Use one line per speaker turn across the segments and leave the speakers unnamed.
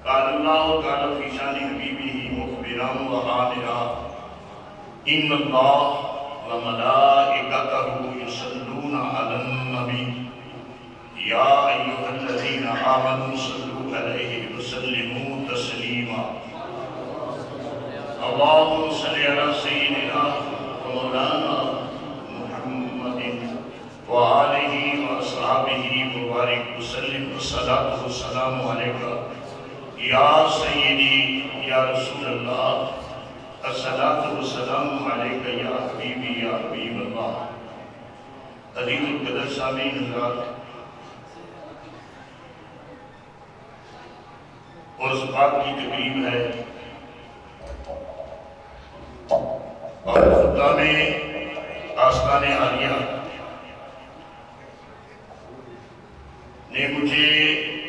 قال اللہ تعالی فی شان حبیبہ مخبرا وآمرا ان اللہ وملائکتہ یصلون علی النبی یا ایھا الذین آمنوا صلوا علیہ وسلموا تسلیما اللہم صلی علی سیدنا مولانا محمد وآلہ وصحبہ مبارک وسلم والصلاة والسلام علیکہ یا سیدی یا رسول اللہ الصلاة والسلام علیکہ یا حبیبی یا حبیب اللہ۔ عزیز القدر سامعین حضرات، اور صفات کی تقریب ہے اور خطاب آستان عالیہ نے مجھے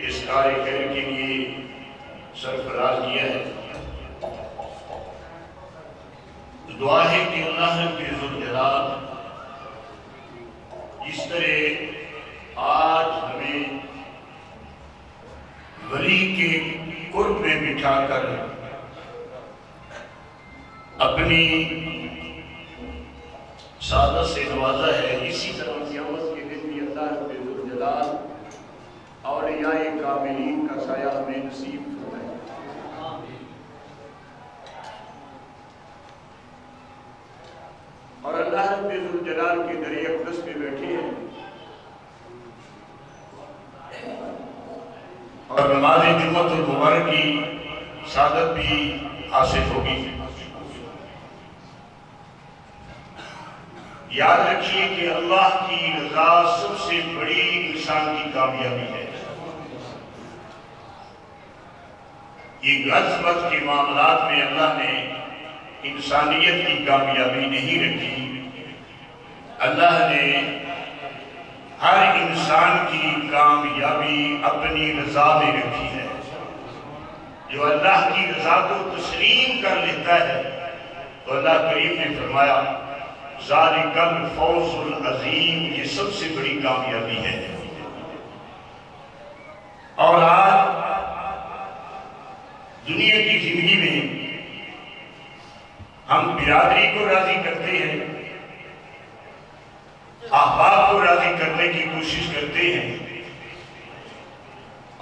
اس کار خیر کے لیے سرفراز کیا ہے۔ دعا ہے کہ اللہ رب ذوالجلال اس طرح آج ہمیں ولی کے قرب میں بٹھا کر اپنی سعادت سے نوازا ہے، اسی طرح قیامت کے دن بھی اللہ رب ذوالجلال اولیاء کاملین کا سایہ ہمیں نصیب فرمائے۔ اور اللہ رب ذوالجلال کے در اقدس میں بیٹھے ہیں اور نماز جمعۃ المبارک کی سعادت بھی حاصل ہوگی۔ یاد رکھیے کہ اللہ کی رضا سب سے بڑی انسان کی کامیابی ہے۔ یہ غصبت کے معاملات میں اللہ نے انسانیت کی کامیابی نہیں رکھی، اللہ نے ہر انسان کی کامیابی اپنی رضا میں رکھی ہے۔ جو اللہ کی رضا کو تسلیم کر لیتا ہے تو اللہ کریم نے فرمایا ذالک الفوز العظیم، یہ سب سے بڑی کامیابی ہے۔ اور آج دنیا کی زندگی میں ہم برادری کو راضی کرتے ہیں، احباب کو راضی کرنے کی کوشش کرتے ہیں،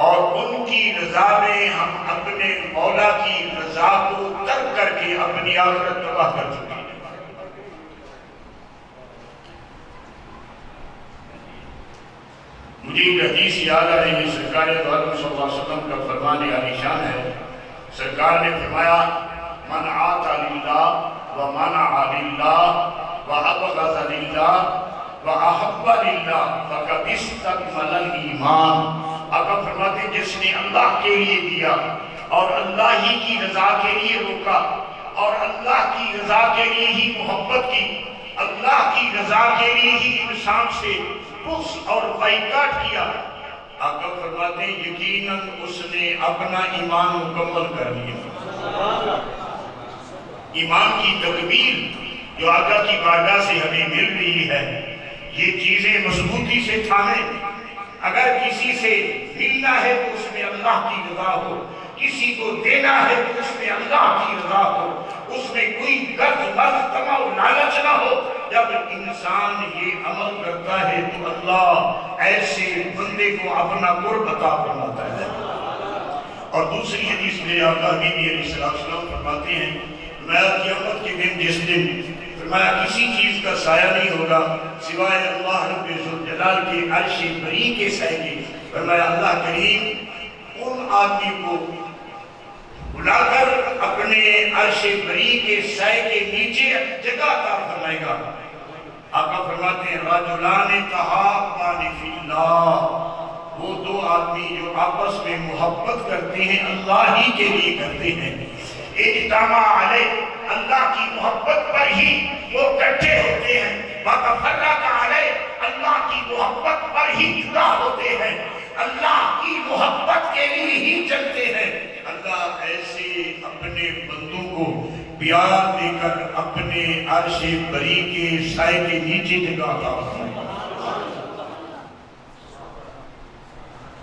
اور ان کی رضا میں ہم اپنے مولا کی رضا کو ترک کر کے اپنی آخرت تباہ کر چکے ہیں۔ مجھے ایک حدیث یاد آ رہی ہے، سرکار دو عالم صلی اللہ علیہ وسلم کا فرمان عالی شان ہے۔ سرکار نے فرمایا من عاطى للہ ومنع للہ وابغض للہ وَأَحَبَّ لِلَّهِ فَقَدْ اسْتَكْمَلَ الْإِيمَانِ۔ آقا فرماتے ہیں جس نے اللہ کے لیے دیا اور اللہ ہی کی رضا کے لیے روکا اور اللہ کی رضا کے لیے ہی محبت کی، اللہ کی رضا کے لیے ہی انسان سے بغض اور بائیکاٹ کیا، آقا فرماتے ہیں یقیناً اس نے اپنا ایمان مکمل کر لیا۔ ایمان کی تکمیل جو آقا کی بارگاہ سے ہمیں مل رہی ہے، یہ چیزیں مضبوطی سے تھامیں۔ اگر کسی سے ملنا ہے تو اس میں اللہ کی رضا ہو، کسی کو دینا ہے تو اس میں اللہ کی رضا ہو، اس میں کوئی غرض مرض طمع و لالچ نہ ہو۔ جب انسان یہ عمل کرتا ہے تو اللہ ایسے بندے کو اپنا قرب عطا فرماتا ہے۔ اور دوسری حدیث میں آقا حبیب علیہ السلام فرماتے ہیں میں قیامت کے دن جس دن فرمایا کسی چیز کا سایہ نہیں ہوگا سوائے اللہ رب ذوالجلال کے عرش بری کے سائے کے، فرمایا اللہ کریم ان آدمی کو بلا کر اپنے عرش بری کے سائے کے نیچے جگہ عطا فرمائے گا۔ آقا فرماتے ہیں رجلان تحابان فی اللہ، وہ دو آدمی جو آپس میں محبت کرتے ہیں اللہ ہی کے لیے کرتے ہیں، اجتماع علیہ، اللہ کی محبت پر ہی وہ اکٹھے ہوتے ہیں، وتفرق علیہ، اللہ کی محبت پر ہی جدا ہوتے ہیں، اللہ کی محبت کے لیے ہی چلتے ہیں۔ اللہ ایسے اپنے بندوں کو پیار دے کر اپنے عرش بری کے سائے کے نیچے جگہ عطا فرمائے۔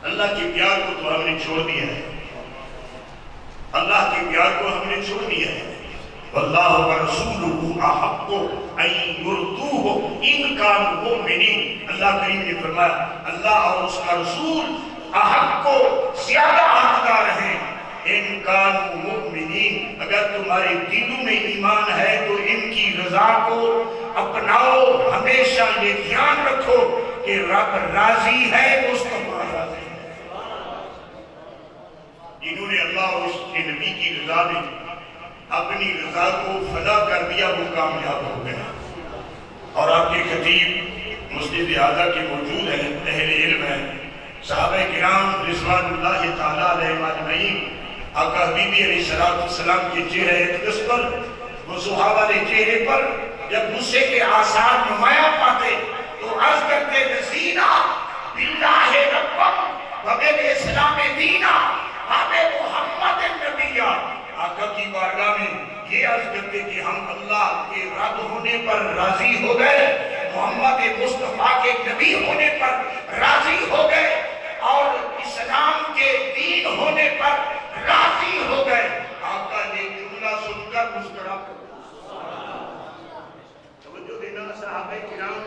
اللہ کے پیار کو تو کو ہم نے چھوڑ دیا ہے، اللہ کے پیار کو ہم نے چھوڑ دیا ہے۔ واللہ ورسولہ احق ان یرضوہ ان کانوا مؤمنین، اللہ کریم نے فرمایا اللہ اور اس کا رسول احق کو زیادہ حقدار ہیں ان کانوا مؤمنین، اگر تمہارے دلوں میں ایمان ہے تو ان کی رضا کو اپناؤ، ہمیشہ یہ دھیان رکھو کہ رب راضی ہے، مصطفیٰ راضی ہے۔ جنہوں نے اللہ اور اس کے نبی کی رضا میں اپنی رضا کو فدا کر دیا وہ کامیاب ہو گئے۔ اور آپ کے خطیب مسجد اعلیٰ کے موجود ہیں، اہل علم ہیں، صحابہ کرام رضوان اللہ تعالیٰ علیہم اجمعین، آقا حبیبی علیہ السلام کے چہرے اقدس پر، وہ صحابہ کے چہرے پر جب غصے کے آثار نمایاں پاتے تو عرض کرتے رضینا باللہ ربم وبالاسلام دینا وبمحمد نبیا، آقا کی بارگاہ میں یہ عرض کرتے کہ ہم اللہ کے رب ہونے پر راضی ہو گئے، محمد مصطفیٰ کے نبی ہونے پر راضی ہو گئے، اور اسلام کے دین ہونے پر راضی ہو گئے۔ آقا نے جملہ سن کر مسکرا کر توجہ دینا صحابہ کرام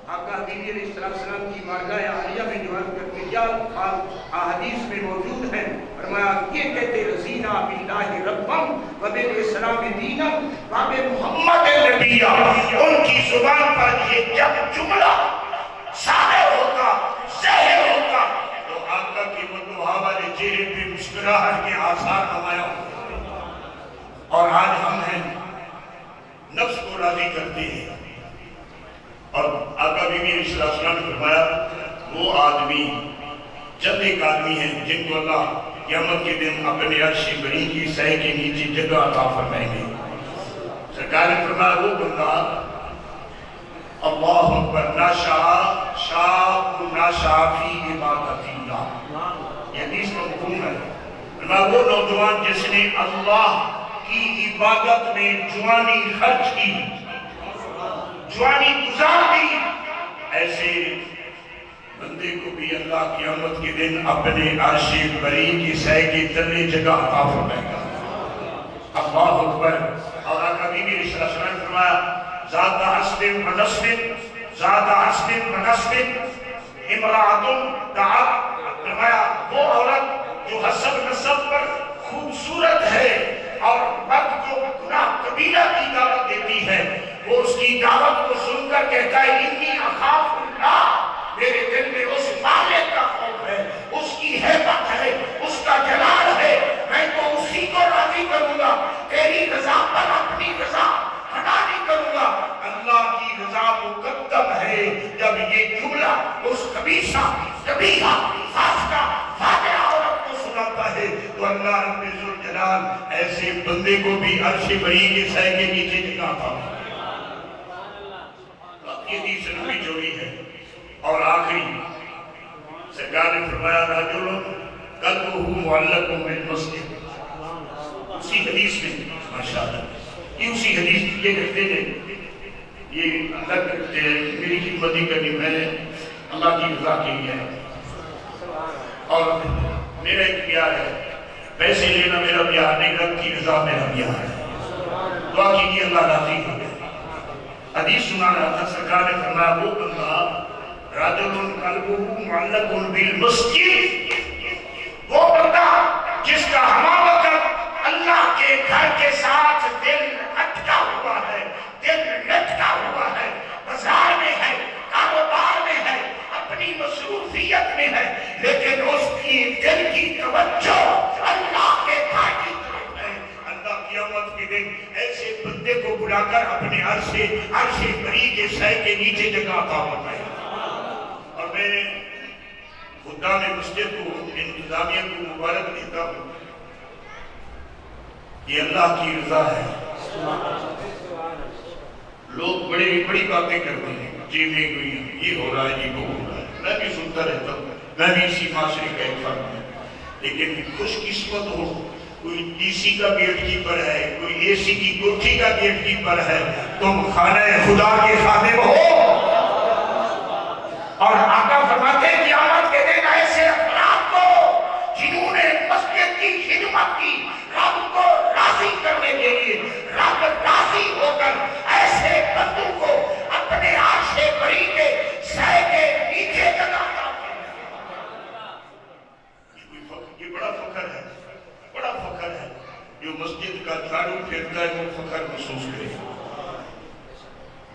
آقا حبیبی علیہ السلام کی بارگاہ عالیہ میں جو عرض کرتے کیا احادیث میں موجود ہیں، فرمایا یہ کہتے رضینا باللہ ربم وبالاسلام دینا وبمحمد نبیا، ان کی زبان پر یہ جب جملہ ظاہر ہوتا، ظاہر ہوتا تو آقا کی مدعا والے چہرے پہ مسکراہٹ کے آثار نمایاں ہوتے۔ اور آج ہم ہیں نفس کو راضی کرتے ہیں، اور آقا بیوی علیہ السلام نے فرمایا وہ آدمی چند ایک آدمی ہیں جن کو اللہ قیامت کے دن اپنے عرش بری کی سہ کے نیچے جگہ عطا فرمائیں گے۔ سرکار نے فرمایا وہ بندہ اللہ اکبر ناشا شاہ ناشا فی عبادت اللہ، یہ حدیث کا مفہوم ہے۔ فرمایا وہ نوجوان جس نے اللہ کی عبادت میں جوانی خرچ کی، جوانی گزار دی، ایسے بندے کو بھی اللہ قیامت کے دن اپنے عرش بری کی سہ کے تلے جگہ عطا فرمائے گا۔ اللہ اکبر۔ اور آقا بیوی علیہ السلام نے فرمایا ذات حسب و نسب، ذات حسب و نسب امرأۃ دعت، فرمایا وہ عورت جو حسب نسب پر خوبصورت ہے اور مرد کو گناہ کبیرہ کی دعوت دیتی ہے، وہ اس کی دعوت کو سن کر کہتا ہے انی اخاف اللہ، میرے دل میں اس مالک کا خوف ہے، اس کی ہیبت ہے، اس کا جلال ہے، میں تو اسی کو راضی کروں گا، تیری رضا پر اپنی رضا فنا نہیں کروں گا۔ اللہ کی رضا مقدم ہے۔ جب یہ جملہ اس خبیثہ قبیحہ فاسقہ فاجرہ عورت کو سناتا ہے تو اللہ رب ذوالجلال ایسے بندے کو بھی عرش بری کے سہ کے نیچے جگاتا ہے۔ یہ حدیث نبی جوڑی ہے۔ اور آخری سرکار نے فرمایا رجل قلبہ معلق بالمسجد، اسی حدیث میں ماشاءاللہ یہ اسی حدیث یہ کہتے ہیں یہ اللہ کہتے ہیں میری خدمت ہی کرنی، میں نے اللہ کی رضا کے لیے اور میرا ایک پیار ہے، پیسے لینا میرا پیار نہیں، رب کی رضا میرا پیار ہے، دعا کیجیے اللہ راضی ہو گئے۔ حدیث سنا رہا تھا، سرکار نے فرمایا وہ بندہ رجل قلبہ معلق بالمسجد، وہ بندہ جس کا ہمہ وقت اللہ کے گھر کے ساتھ دل اٹکا ہوا ہے، دل لٹکا ہوا ہے، بازار میں ہے، کاروبار میں ہے، اپنی مصروفیت میں ہے، لیکن اس کی دل کی توجہ اللہ کے گھر کی طرف ہے۔ اللہ قیامت کے دن ایسے بندے کو بلا کر اپنے عرش بری کے سہ کے نیچے جگہ عطا فرمائے گا۔ اور میں خدام مسجد کو انتظامیہ کو مبارک دیتا ہوں، یہ اللہ کی رضا ہے۔ لوگ بڑی باتیں کرتے ہیں، جی میں کوئی یہ ہو رہا ہے، یہ وہ ہو رہا ہے، میں بھی سنتا رہتا ہوں، میں بھی اسی معاشرے کا ایک فرد ہوں، لیکن خوش قسمت ہو کوئی ڈی سی کا گیٹ کیپر ہے، کوئی اے سی کی کوٹھی کا گیٹ کیپر ہے، تم خانہ خدا کے خادم ہو۔ اور آقا فرماتے ہیں قیامت کے دن ایسے افراد کو جنہوں یہ بڑا فخر ہے، بڑا فخر ہے۔ جو مسجد کا جھاڑو پھیرتا ہے وہ فخر محسوس کرے،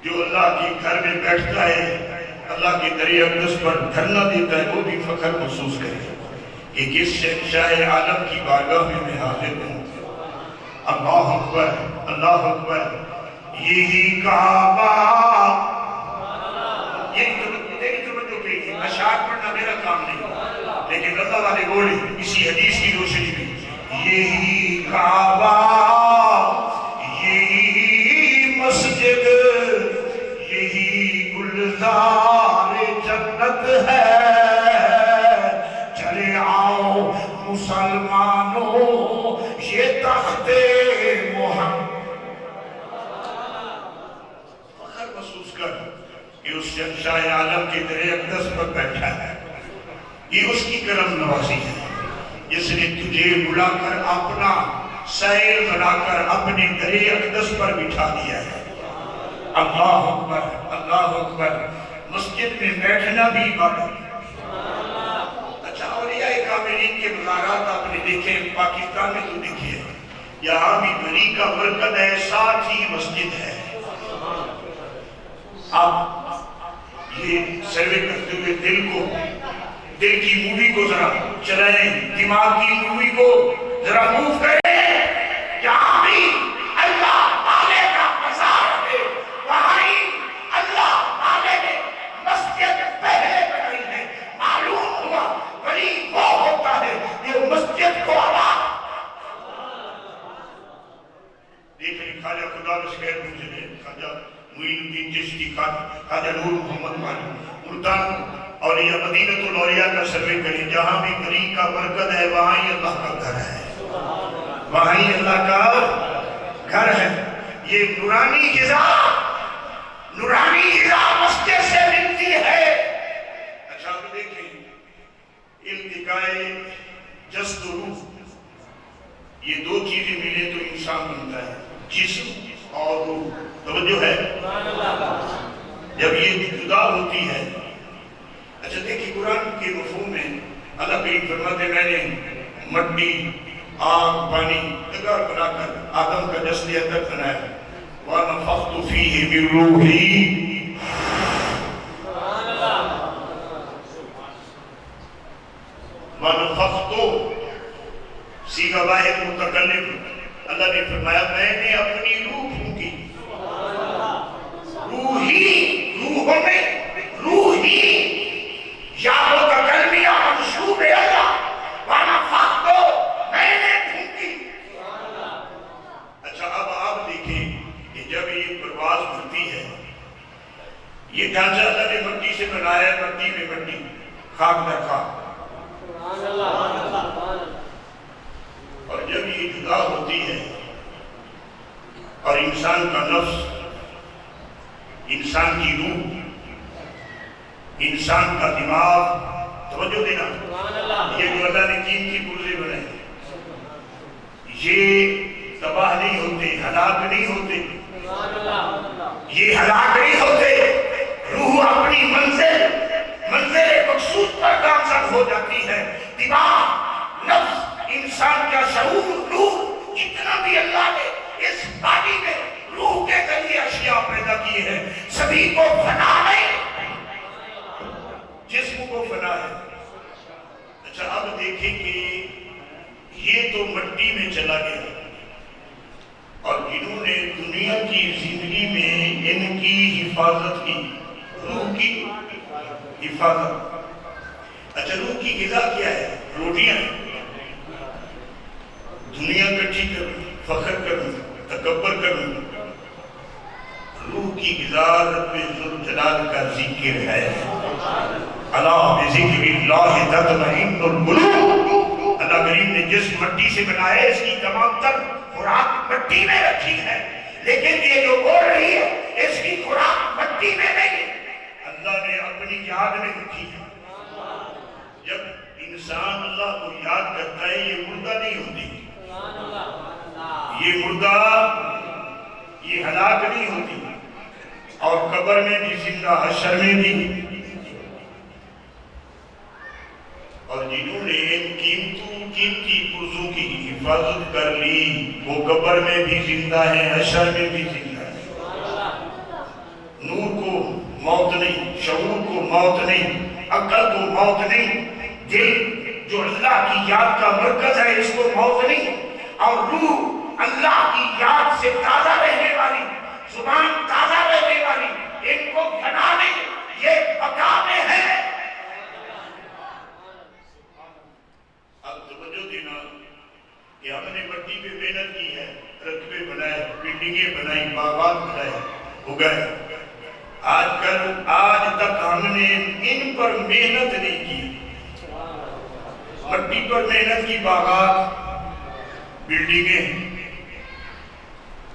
جو اللہ کے گھر میں بیٹھتا ہے، اللہ کے در اقدس پر دھرنا دیتا ہے، وہ بھی فخر محسوس کرے کہ کس شہنشاہ عالم کی بارگاہ میں حاضر ہوں۔ اللہ اکبر، اللہ اکبر۔ یہی کعبہ، یہی توجہ کیجیے، اشعار پڑھنا میرا کام نہیں، لیکن اللہ والے بولے اسی حدیث کی روشنی میں، یہی کعبہ، یہی مسجد، یہی گلزار جنت ہے، چلے آؤ مسلمانوں یہ تخت محمد۔ فخر محسوس کر کہ اس شہنشاہ عالم کے در اقدس پر بیٹھا ہے، یہ اس کی کرم نوازی ہے جس نے تجھے بلا کر اپنا سائر بنا کر اپنے در اقدس پر بٹھا دیا ہے۔ اللہ اکبر، اللہ اکبر۔ مسجد میں بیٹھنا بھی عبادت۔ اچھا، اولیاء کاملین کے مزارات آپ نے دیکھے، پاکستان میں تو دیکھے، یہاں بھی بری کا مرکز ہے، ساتھ ہی مسجد ہے۔ آپ یہ سروے کرتے ہوئے دل کی مووی کو ذرا چلائیں، دماغ کی مووی کو ذرا موو کریں۔ جہاں بھی اللہ تعالی کا مزار ہے، وہاں ہی اللہ تعالی نے مسجد پہلے بنائی ہے۔ معلوم ہوا ولی وہ ہوتا ہے جو مسجد کو آباد۔ دیکھیں خواجہ خدا بخیر مجھے، خواجہ معین الدین چشتی، خواجہ نور محمد مانی، ملتان اولیاء مدینۃ الاولیاء کا سروے کریں، جہاں بھی ولی کا مرکز ہے وہاں ہی اللہ کا گھر ہے، وہاں ہی اللہ کا گھر ہے۔ یہ نورانی غذا، نورانی غذا مسجد سے ملتی ہے۔ اچھا تو دیکھیں، التقائے جسد و روح، یہ دو چیزیں ملے تو انسان بنتا ہے، جسم اور روح۔ توجہ ہے؟ جب یہ جدا ہوتی ہے، اچھا دیکھیں قرآن کے مفہوم میں اللہ کریم فرماتے میں نے مٹی، آگ، پانی جگہ بنا کر آدم کا جسد اندر بنایا، وَنَفَخْتُ فِيهِ مِن رُوحِي، وَنَفَخْتُ صیغہ واحد متکلم، اللہ نے فرمایا میں نے اپنی روح پھونکی، روحی، روحوں میں روحی، یا متکلمیہ منصوب اللہ، وَنَفَخْتُ میں نے پھونکی۔ اچھا اب آپ دیکھیں کہ جب یہ پرواز بھرتی ہے، یہ ڈھانچہ اللہ نے مٹی سے بنایا ہے، مٹی میں مٹی، خاک در خاک، اور جب یہ جدا ہوتی ہے اور انسان کا نفس، انسان کی روح، انسان کا دماغ، توجہ دینا، یہ جو اللہ نے قیمتی پرزے بنائے یہ تباہ نہیں ہوتے، ہلاک نہیں ہوتے، یہ ہلاک نہیں ہوتے۔ روح اپنی منزل مقصود پر گامزن ہو جاتی ہے۔ دماغ، نفس، انسان کا شعور، روح، جتنا بھی اللہ نے اس باڈی میں روح کے ذریعے اشیاء پیدا کی ہے، سبھی کو فنا نہیں، جسم کو فنا ہے۔ اچھا اب دیکھیں کہ یہ تو مٹی میں چلا گیا، اور جنہوں نے دنیا کی زندگی میں ان کی حفاظت کی، روح کی حفاظت۔ اچھا روح کی غذا کیا ہے؟ روٹیاں۔ دنیا کٹھی کروں، فخر کروں، تکبر کروں، روح کی غذا رب ذوالجلال کا ذکر ہے۔ الا بذکر اللہ تطمئن القلوب۔ اللہ کریم نے جس مٹی سے بنایا ہے اس کی تمام تر خوراک مٹی میں رکھی ہے، لیکن یہ جو بول رہی ہے اس کی خوراک مٹی میں نہیں ہے، اللہ نے اپنی یاد میں رکھی ہے۔ جب انسان اللہ کو یاد کرتا ہے یہ مردہ نہیں ہوتی، یہ مردہ، یہ ہلاک نہیں ہوتی، اور قبر میں بھی زندہ، حشر میں بھی۔ اور جنہوں نے ان قیمتوں قیمتی پرزوں کی حفاظت کر لی، وہ قبر میں بھی زندہ ہے، حشر میں بھی زندہ ہے۔ نور کو موت نہیں، شعور کو موت نہیں، عقل کو موت نہیں، دل جو اللہ کی یاد کا مرکز ہے اس کو موت نہیں، اور روح اللہ کی یاد سے تازہ رہنے والی، زبان تازہ رہنے والی، ان کو بنا نہیں، یہ بقا میں ہے۔ اب توجہ دینا کہ ہم نے مٹی پہ محنت کی ہے، رقبے بنائے، بلڈنگیں بنائی، باغات بنائے، اگائے، آج تک ہم نے ان پر محنت نہیں کی، مٹی پر محنت کی، باغات، بلڈنگیں۔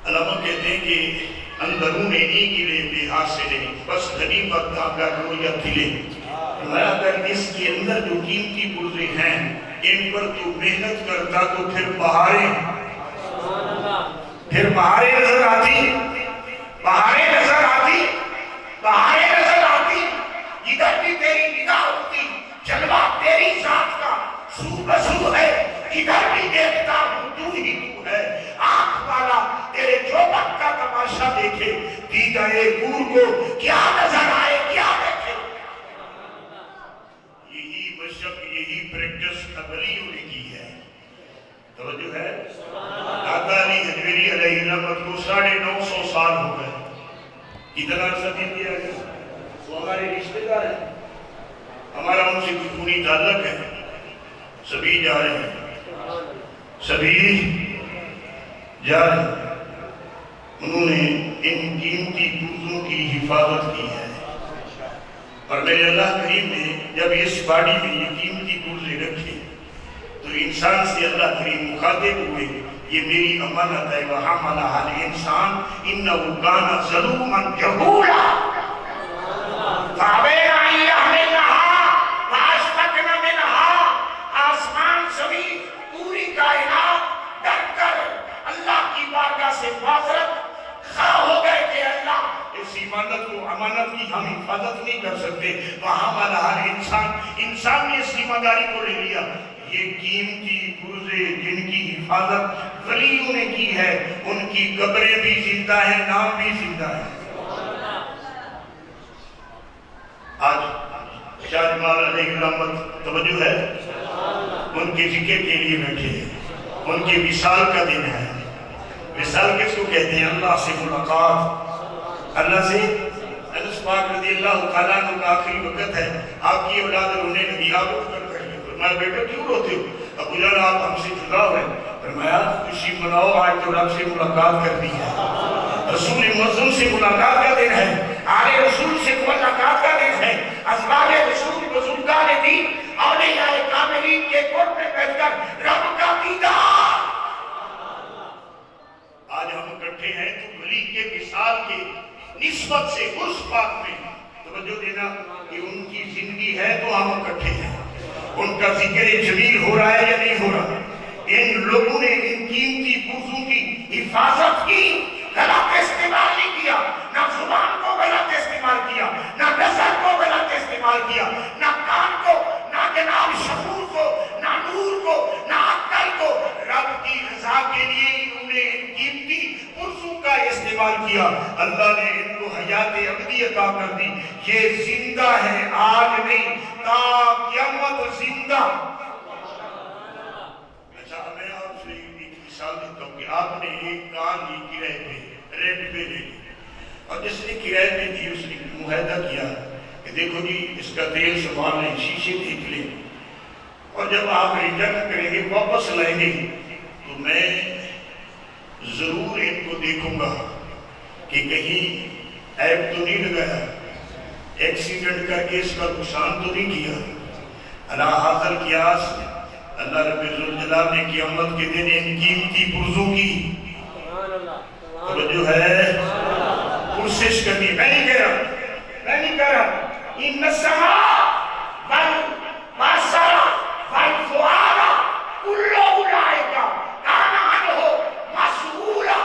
علماء کہتے ہیں کہ اندرون گلے بے حاصلے، بس غنیمت داغا رویا کھلے۔ میں اگر اس کے اندر جو قیمتی پرزے ہیں ان پر تو محنت کرتا تو پھر بہاریں نظر آتی، بہاریں نظر آتی، بہاریں نظر آتی، ادھر بھی تیری نگاہ ہوتی، جلوہ تیری ذات کا سو بسو ہے، ادھر بھی دیکھتا ہوں تو ہی تو ہے، آنکھ والا تیرے جو وقت کا تماشا دیکھے، دیدہ گور کو کیا نظر آئے، کیا دیکھے۔ یہی مشق، یہی پریکٹس ولیوں نے کی ہے، توجہ ہے۔ داتا علی حجویری علیہ رحمت کو 950 سال ہو گئے، اتنا عرصہ دے دیا گیا، وہ ہمارے رشتے دار ہیں، ہمارا ان سے کوئی خونی تعلق ہے، سبھی جا رہے ہیں، سبھی جا رہے ہیں۔ انہوں نے ان قیمتی پرزوں کی حفاظت کی ہے، اور میرے اللہ کریم نے جب اس باڈی میں یہ قیمتی پرزے رکھے تو انسان سے اللہ کریم مخاطب ہوئے، یہ میری امانت ہے، وَحَمَلَهَا الْإِنسَانُ إِنَّهُ كَانَ ظَلُومًا جَهُولًا فَأَبَيْنَ أَن يَحْمِلْنَهَا وَأَشْفَقْنَ مِنْهَا۔ آسمان زمین پوری کائنات ڈر کر اللہ کی بارگاہ سے معذرت خواہ ہو گئے کہ اللہ اس امانت کی ہم حفاظت نہیں کر سکتے، وَحَمَلَهَا الْإِنسَانُ، انسان نے اس ذمہ داری کو لے لیا۔ یہ قیمتی پرزے جن کی حفاظت ولیوں نے کی ہے، ان کی قبریں بھی زندہ ہیں، نام بھی زندہ ہے۔ آج شاہ جمال علیہ رحمت توجہ ہے، ان کے ذکر کے لیے بیٹھے ہیں، ان کے وصال کا دن ہے۔ وصال کس کو کہتے ہیں؟ اللہ سے ملاقات، اللہ سے۔ انس پاک رضی اللہ تعالیٰ عنہ کا آخری وقت ہے، آپ کی اولاد رونے لگی، آپ اٹھ کر کھڑے، فرمایا بیٹا کیوں روتے ہو؟ ابو جان آپ ہم سے جدا ہوئے، فرمایا خوشی مناؤ، آج تو رب سے ملاقات کرنی ہے، رسول معظم سے ملاقات کا دن ہے، آل رسول سے ملاقات کا دن ہے، ازواج رسول بزرگان دین اولیاء کاملین کے قرب میں بیٹھ کر رب کا دیدار۔ آج ہم اکٹھے ہیں تو ولی کے وصال کے نسبت سے اس بات میں توجہ دینا کہ ان کی زندگی ہے تو ہم اکٹھے ہیں، ان کا ذکر جمیل ہو رہا ہے یا نہیں ہو رہا۔ ان لوگوں نے ان قیمتی پرزوں کی حفاظت کی، غلط استعمال نہیں کیا، نہ زبان کو غلط استعمال کیا، نہ نظر کو غلط استعمال کیا، نہ کان کو، نہ جناب شعور کو، نہ نور کو، نہ عقل کو، رب کی رضا کے لیے انہوں نے ان قیمتی پرزوں کا استعمال کیا۔ اللہ نے ان کو حیات ابدی عطا کر دی، یہ زندہ ہے، آج نہیں تا قیامت زندہ۔ اچھا میں آپ سے ایک مثال دیتا ہوں کہ آپ نے ایک کار لی کرائے پہ، رینٹ پہ لے لی، اور جس نے کرائے پہ دی اس نے معاہدہ کیا کہ دیکھو جی اس کا تیل سنبھال لیں، شیشے دیکھ لیں، اور جب آپ ریٹرن کریں گے واپس لائیں گے تو میں ضرور ان کو دیکھوں گا کہ کہیں عیب تو نہیں لگایا، ایکسیڈنٹ کر کے اس کا نقصان تو نہیں کیا۔ اللہ حاضر قیاس، اللہ رب ذوالجلال نے قیامت کے دن ان قیمتی پرزوں کی توجہ ہے پرسش کرنی۔ میں نہیں کہہ رہا ان السماء والبصر والفؤاد کل اولئک کان عنہ مسئولا۔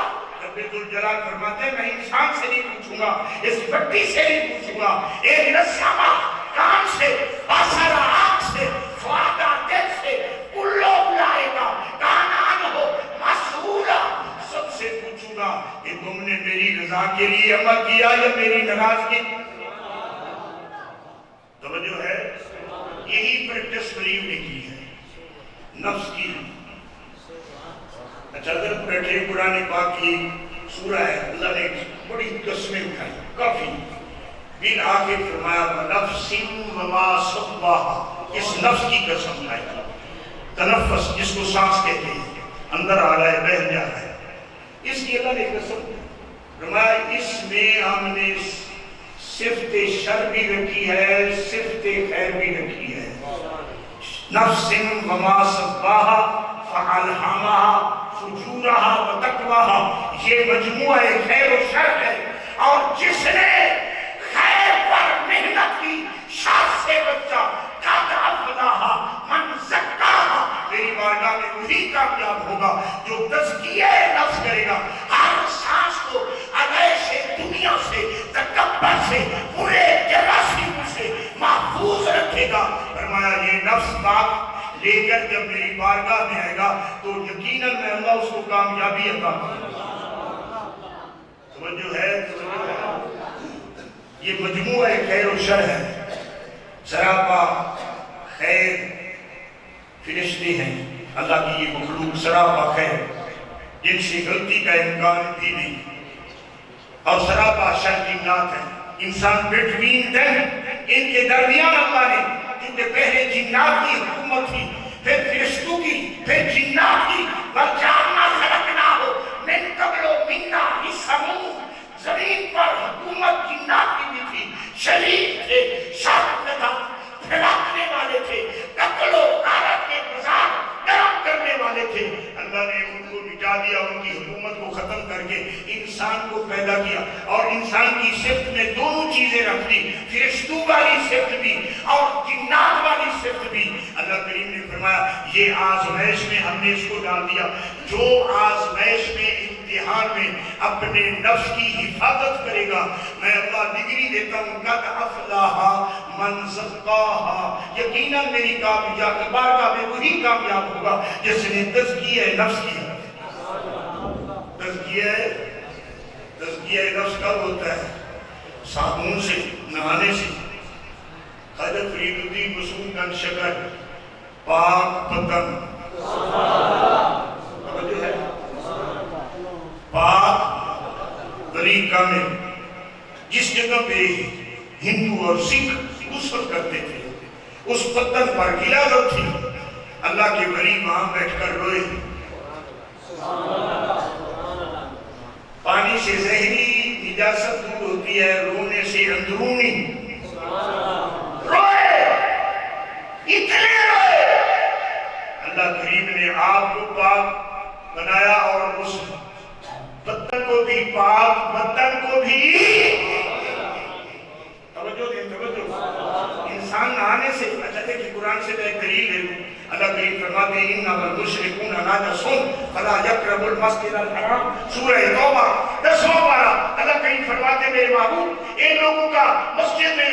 رب ذوالجلال فرماتے ہیں میں انسان سے نہیں پوچھوں گا، اس بٹی سے نہیں پوچھوں گا، ان السماء کان سے، بصر آنکھ سے، فؤاد دل سے، کل اولئک کے لیے عمل کیا یا میری ناراضگی؟ توجہ ہے؟ یہی پریکٹس غریب نے کی ہے نفس کی. اچھا حضرت بیٹھے قرآن پاک کی سورہ ہے, اللہ نے بڑی قسمیں اٹھائی کافی, پھر آگے فرمایا نفس وما سواہا, اس نفس کی قسم اٹھائی. تنفس جس کو سانس کہتے ہیں, اندر آ رہا ہے بہہ جا رہا ہے, اس کی اللہ نے قسم فرمایا اس میں ہم نے صفت شر بھی رکھی ہے, صفت خیر بھی رکھی ہے. نفس وما سواہا فالہمہا فجورہا وتقواہا, یہ مجموعہ خیر و شر ہے, اور جس نے خیر پر محنت کی شر سے بچا قد افلح من زکاہا, میری بارگاہ میں وہی کامیاب ہوگا جو تزکیہ نفس کرے گا, ہر سانس کو عیش دنیا سے, تکبر سے, برے جراثیم سے محفوظ رکھے گا. فرمایا یہ نفس پاک لے کر جب میری بارگاہ میں آئے گا تو یقیناً میں اللہ اس کو کامیابی عطا کروں گا. توجہ ہے؟ یہ مجموعہ خیر و شر ہے. سراپا خیر فرشتے ہیں اللہ کی, یہ مخلوق سراپا خیر جن سے غلطی کا امکان بھی نہیں, اور سراپا شر جنات ہیں. انسان بٹوین دم, ان کے درمیان اللہ نے, کیونکہ پہلے جنات کی حکومت تھی, پھر فرشتوں کی, پھر جنات کی. وَجَعَلْنَا خَلَقْنَاهُ مِن قَبْلُ مِن نَارِ السَّمُومِ, زمین پر حکومت جنات کی بھی تھی, شریف تھے, شرط تھا, پھیلانے والے تھے, قتل و غارت کے بازار گرم کرنے والے تھے. اللہ نے ان کو مٹا دیا, ان کی حکومت کو ختم کر کے انسان کو پیدا کیا, اور انسان کی صفت میں دونوں چیزیں رکھ دی, فرشتوں والی صفت بھی اور جنات والی صفت بھی. اللہ کریم نے فرمایا یہ آزمائش میں ہم نے اس کو ڈال دیا. جو آزمائش میں امتحان میں اپنے نفس کی حفاظت کرے گا, میں اللہ ڈگری دیتا ہوں قد افلح من زکاہا, یقیناً میری کامیاب بارگاہ میں وہی کامیاب ہوگا جس نے تزکیہ نفس کیا. تزکیہ نفس کب ہوتا ہے؟ صابون سے, نہانے سے. حضرت فرید الدین مسعود کا شکر پاک بدن, توجہ ہے, پاک ولی کامل, جس جگہ پہ ہندو اور سکھ غسل کرتے تھے اس پتھر پر غلاظت تھی, اللہ کے ولی وہاں بیٹھ کر روئے. پانی سے ظاہری نجاست دور ہوتی ہے, رونے سے اندرونی روئے, اتنے روئے. اللہ کریم نے آپ کو پاک بنایا اور اس بدن کو بھی پاک, بدن کو بھی توجہ دیں, توجہ. انسان نہانے سے, اچھا دیکھیں قرآن سے میں ایک دلیل لے لوں. اللہ کریم فرماتے ہیں انما المشرکون نجس فلا یقربوا المسجد الحرام, سورہ توبہ 10واں پارہ. اللہ کریم فرماتے ہیں میرے محبوب ان لوگوں کا مسجد میں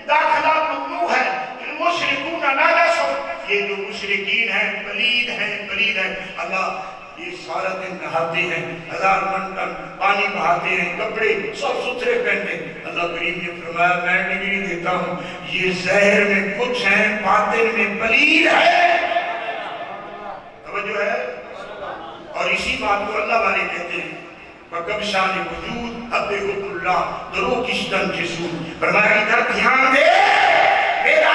داخلہ ممنوع ہے. المشرکون نجس, یہ جو مشرکین ہیں پلید ہیں, پلید ہیں. اللہ یہ سارا دن نہاتے ہیں, 1000 منٹن پانی بہاتے ہیں, کپڑے سب ستھرے پہنتے ہیں. اللہ کریم نے فرمایا میں ڈگری دیتا ہوں یہ ظاہر میں کچھ ہیں, باطن میں پلید ہے. توجہ ہے. اور اسی بات کو اللہ والے کہتے ہیں وَقَبْ شَانِ وُجُود حَبِّهُ اللَّهِ درو کشتن جسود. فرمایا ادھر دھیان دے, میرا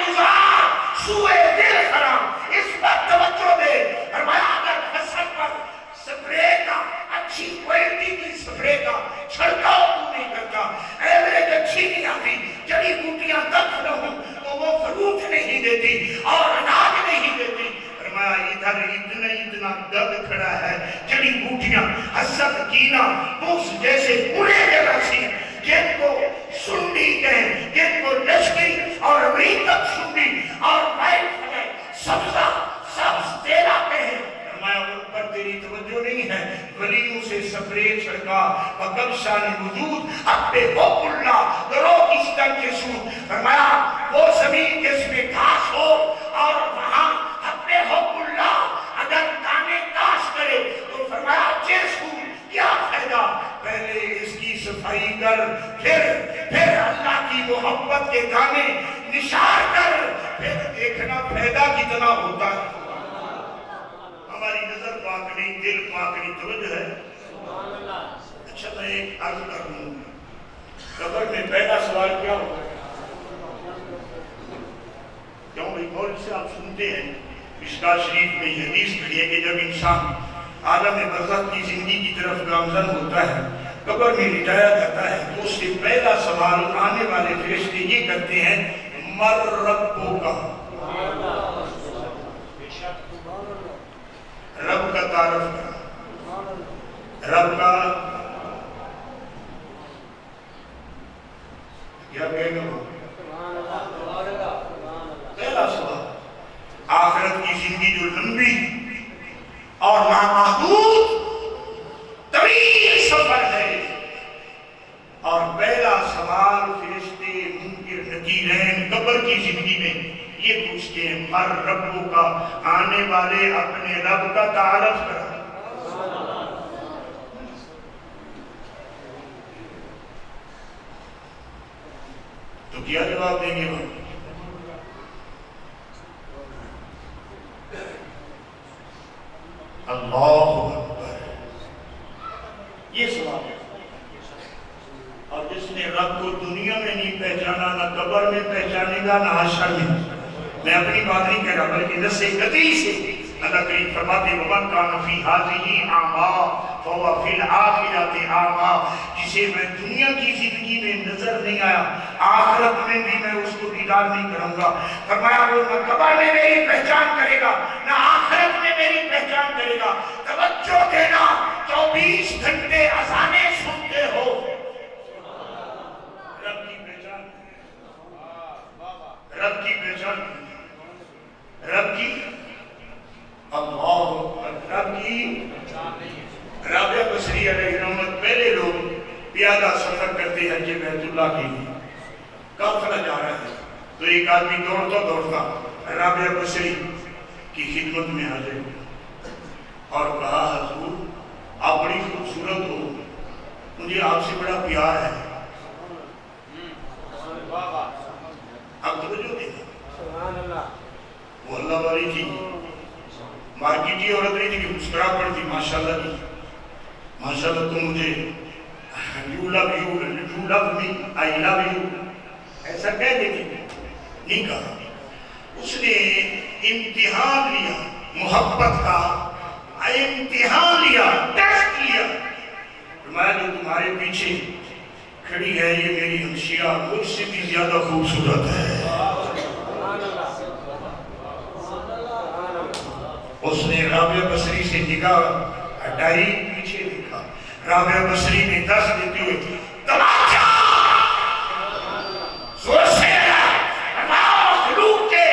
گزار سوئے دل خرام, اس پر توجہ دے. فرمایا اگر فصل پر سپرے کا, اچھی کوالٹی کی سپرے کا چھڑکاؤ تو نہیں کرتا, ایوریج اچھی نہیں آتی, جڑی بوٹیاں دفن ہوں تو وہ فروٹ نہیں دیتی اور اناج نہیں دیتی. فرمایا ادھر اتنا گد کھڑا ہے, جڑی بوٹیاں حسد, کینہ, بغض جیسے برے جراثیم, جن کو سنڈی کہیں, جن کو لشکری اور ریتک سنڈی اور وائٹ ہے سبزہ سبز تیرا کہیں, فرمایا ان پر تیری توجہ نہیں ہے. ولیوں سے سپرے چھڑکا وَقَبْ شَانِ وُجُود حَبِّهُ اللَّهِ درو کشتن جسود. فرمایا وہ زمین جس میں گھاس ہو اور وہاں حَبِّهُ اللَّهِ اگر دانے کاش کرے تو فرمایا جس کو کیا فائدہ, پہلے اس کی کیا ہوتا ہے. ہماری نظر پاک نہیں، دل پاک نہیں. توجہ ہے. اچھا میں ایک عرض کر دوں، قبر میں پہلا سوال کیا ہوتا ہے؟ کیوں بھائی مولوی سے آپ سنتے ہیں مشکوٰۃ شریف میں یہ حدیث کھڑی ہے کہ جب انسان عالم برزخ کی زندگی کی طرف گامزن ہوتا ہے، قبر میں لٹایا جاتا ہے، تو اس سے پہلا سوال آنے والے فرشتے یہ کرتے ہیں، مر ربو کا، رب کا تعارف کرا. رب کا کیا کہے گا؟ پہلا سوال. آخرت کی زندگی جو لمبی اور نامحدود طویل سفر ہے، اور پہلا سوال فرشتے منکر نکیرین قبر کی زندگی میں یہ پوچھتے ہیں، مر ربو کا، آنے والے اپنے رب کا تعارف کرا. تو کیا جواب دیں گے وہ؟ اللہ اکبر. یہ سوال ہے. اور جس نے رب کو دنیا میں نہیں پہچانا، نہ قبر میں پہچانے گا، نہ حشر میں. میں اپنی بات نہیں کہہ رہا بلکہ نص قطعی سے اللہ کریم فرماتے ہیں، وَمَنْ كَانَ فِي هَٰذِهِ أَعْمَىٰ فَهُوَ فِي الْآخِرَةِ أَعْمَىٰ. جسے میں دنیا کی زندگی میں نظر نہیں آیا، آخرت میں بھی میں اس کو دیدار نہیں کروں گا. فرمایا وہ نہ قبر میں میری پہچان کرے گا، نہ آخرت میں میری پہچان کرے گا. توجہ دینا، 24 گھنٹے اذانیں سنتے ہو، رب کی پہچان، رب کی پہچان، رب کی، اللہ رب کی. رابعہ بصری علیہ رحمت پہلے لوگ پیادہ سفر کرتے حج بیت اللہ کے لیے، قافلہ جا رہا ہے تو ایک آدمی دوڑتا دوڑتا رابعہ بصری کی خدمت میں حاضر اور کہا، حضور آپ بڑی خوبصورت ہو، مجھے آپ سے بڑا پیار ہے. اب توجہ دینا، وہ اللہ والی تھی، مارکیٹی عورت نہیں تھی کہ مسکرا پڑتی، ماشاءاللہ کی، ماشاءاللہ تم مجھے you love me, I love you ایسا کہہ دیتی. نہیں کہا. اس نے امتحان لیا، محبت کا امتحان لیا، ٹیسٹ لیا. فرمایا جو تمہارے پیچھے کھڑی ہے یہ میری ہمشیرہ مجھ سے بھی زیادہ خوبصورت ہے. اس نے رابعہ بصری سے نگاہ ہٹائی، پیچھے دیکھا. رابعہ بصری نے دست دیتے ہوئے تماچا زور سے مخلوق کے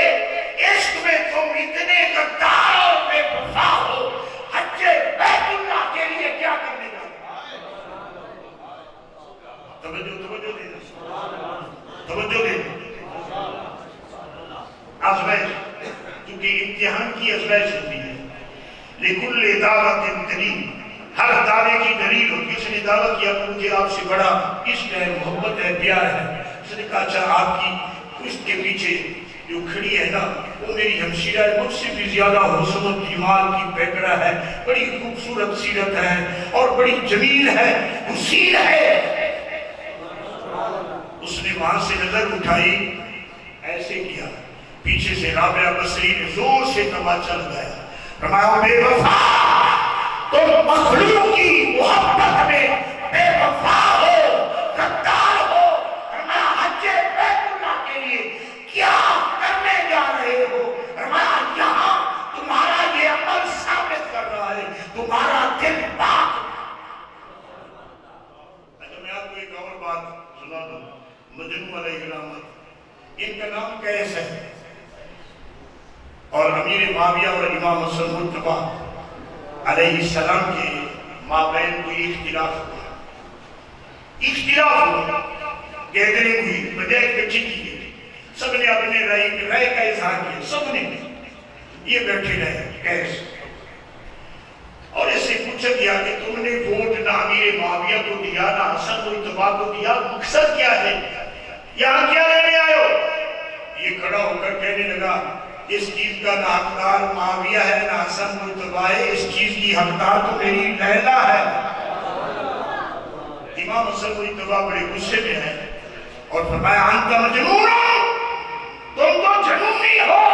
عشق میں تم اتنے غدار اور بے وفا ہو، حج بیت اللہ کے لیے کیا کرنے جاتے؟ توجہ دینا، توجہ دینا. آزمائش، کیونکہ امتحان کی آزمائش ہوتی ہے. لِكُلِّ دعوت کریم، ہر دعوے کی دلیل ہوتی. اس نے دعویٰ کیا مجھے آپ سے بڑا عشق ہے، محبت ہے، پیار ہے. اس نے کہا اچھا آپ کی پشت کے پیچھے جو کھڑی ہے نا وہ میری ہمشیرہ ہے، مجھ سے بھی زیادہ حسن و جمال کی پیکڑا ہے، بڑی خوبصورت سیرت ہے اور بڑی جمیل ہے، حسین ہے. اس نے وہاں سے نظر اٹھائی، ایسے کیا، پیچھے سے رابعہ بصری نے زور سے تماچا لگایا. فرمایا بے وفا، تم مخلوق کی محبت میں بے وفا ہو، غدار ہو. فرمایا حج بیت اللہ کے لیے کیا کرنے جا رہے ہو؟ فرمایا یہاں تمہارا یہ عمل ثابت کر رہا ہے تمہارا دل پاک. اچھا میں آپ کو ایک اور بات سنا دوں. مجنو علیہ الرحمت، ان کا نام قیس ہے، اور امیر معاویہ اور امام حسن مجتبی علیہ السلام کے مابین کوئی اختلاف ہوا، گیدرنگ ہوئی، بجائے کچھی کی گئی. سب نے اپنے رائے کا اظہار کیا، سب نے. یہ بیٹھے رہے قیس، اور اس سے پوچھا گیا کہ تم نے ووٹ نہ امیر معاویہ کو دیا نہ حسن مجتبی کو دیا، مقصد کیا ہے؟ یہاں کیا لینے آئے ہو؟ یہ کھڑا ہو کر کہنے لگا اس چیز کا نہ حقدار معاویہ ہے نہ حسن مجتبی ہے، اس چیز کی حقدار تو میری لیلا ہے۔ امام حسن مجتبی بڑے غصے میں ہے اور فرمایا انت مجنون، تم تو جنونی ہو۔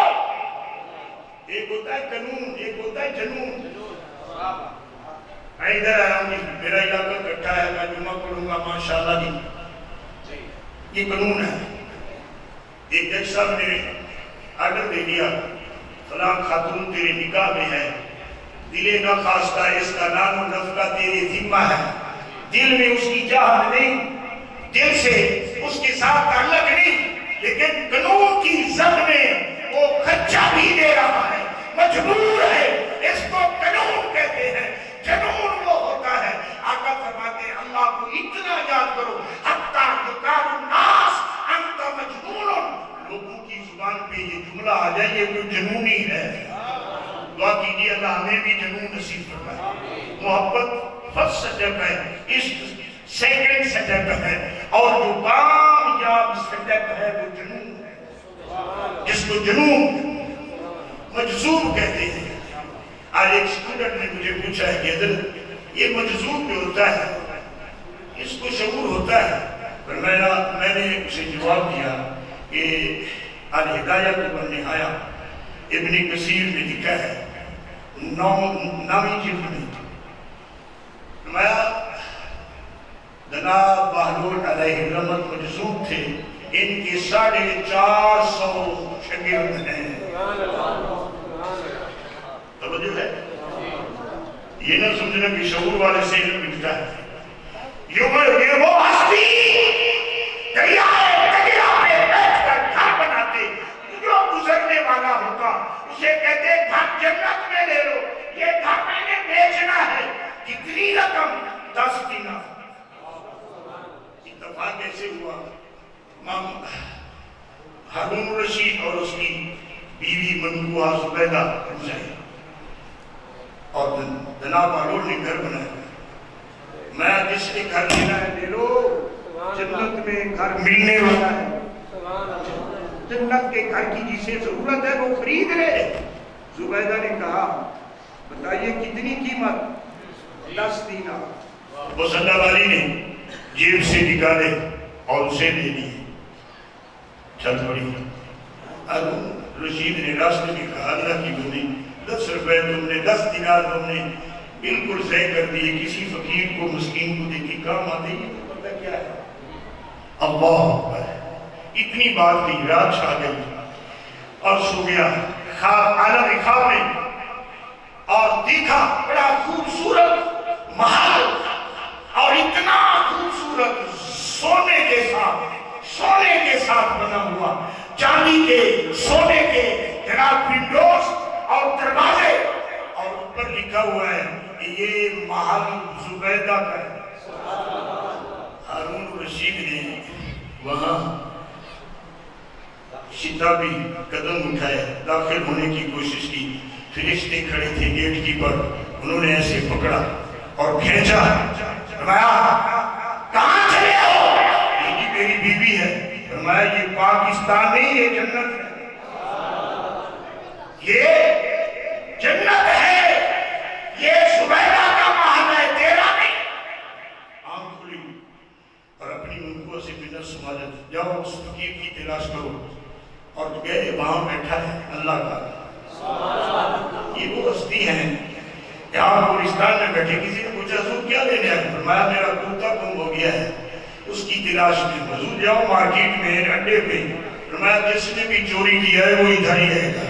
ایک ہوتا ہے قانون، ایک ہوتا ہے جنون۔ میں ادھر آیا ہوں، میرا علاقہ کٹھا ہے، میں جمعہ پڑھوں گا ماشاءاللہ جی، یہ قانون ہے۔ ایک جج صاحب نے آرڈر دے دیا، فلاں خاتون تیرے نکاح میں ہے، دل نہ خواستہ اس کا نام و نفقہ تیرے ذمہ ہے، دل میں اس کی چاہت نہیں، دل سے اس کے ساتھ تعلق نہیں، لیکن قانون کی زد میں وہ خرچہ بھی دے رہا ہے، مجبور ہے، اس کو قانون کہتے ہیں۔ جنون وہ ہوتا ہے، آقا فرماتے ہیں اللہ کو اتنا یاد کرو حتی یقال الناس انت مجنون، لوگوں کی زبان پہ یہ جملہ آ جائے یہ کوئی جنونی ہے۔ دعا کیجئے اللہ ہمیں بھی جنون نصیب فرمائے۔ محبت فرسٹ سٹیپ ہے، عشق سیکنڈ سٹیپ ہے، اور جو کامیاب سٹیپ ہے وہ جنون ہے، جس کو جنون مجذوب کہتے ہیں۔ آج ایک اسٹوڈنٹ نے مجھے پوچھا ہے کہ حضرت یہ مجذوب جو ہوتا ہے اس کو شعور ہوتا ہے؟ پر میں نے اسے جواب دیا کہ الہدایہ والنہایہ ابن کثیر میں لکھا ہے، نامی جلد میں، فرمایا جناب بہلول علیہ الرحمت مجذوب تھے، ان کے 450 شاگرد ہیں۔ توجہ ہے، یہ نہ سمجھنا کہ شعور والے سے علم ملتا ہے۔ یہ وہ ہستی دریائے تگرہ پہ بیٹھ کر گھر بناتے، جو گزرنے والا ہوگا اسے کہتے گھر جنت میں لے لو، یہ گھر میں نے بیچنا ہے، کتنی رقم؟ 10 دینار۔ اتفاق کیسے ہوا؟ امام ہارون الرشید اور اس کی بیوی منقوہ زبیدہ حسین اور جناب بہلول نے گھر بنایا، میں جس نے گھر لینا ہے لے لو، جنت میں گھر ملنے والا ہے، جنت کے گھر کی جسے ضرورت ہے وہ خرید لے۔ زبیدہ نے کہا بتائیے کتنی قیمت؟ 10 دینار۔ مسلح والی نے جیب سے نکالے اور اسے دے دیے۔ چل پڑی، ہارون رشید نے راستے میں کہا اللہ کی بندی 10 روپے تم نے، 10 دینار تم نے بالکل ضائع کر دیے، کسی فقیر کو مسکین کو دے کے کام آتے، یہ تو پتہ کیا ہے؟ اللہ اکبر۔ اتنی بات تھی، رات چھا گئی اور سو گیا عالم خواب میں، اور دیکھا بڑا خوبصورت محل اور اتنا خوبصورت سونے کے ساتھ بنا ہوا، چاندی کے سونے کے جناب ونڈوز اور دروازے، اور اوپر لکھا ہوا ہے کہ یہ محل زبیدہ کا ہے۔ ہارون رشید نے وہاں شتابی قدم اٹھائے، داخل ہونے کی کوشش کی، فرشتے کھڑے تھے گیٹ کیپر، انہوں نے ایسے پکڑا اور کھینچا، فرمایا کہاں چلے ہو؟ یہ میری بیوی ہے۔ فرمایا یہ پاکستان نہیں، یہ جنت ہے، یہ جنت ہے، یہ زبیدہ کا محل ہے، تیرا نہیں۔ آنکھ کھلی اور اپنی منقوہ سے منت سماجت، جاؤ اس فقیر کی تلاش کرو، اور گئے وہاں بیٹھا ہے اللہ کا۔ یہ وہ ہستی ہیں یہاں پورستان میں بیٹھے، کسی نے پوچھا حضور کیا لینے آئے؟ فرمایا میرا کرتا گم ہو گیا ہے، اس کی تلاش میں۔ حضور جاؤ مارکیٹ میں اڈے پہ، فرمایا جس نے بھی چوری کیا ہے وہ ادھر ہی رہے گا۔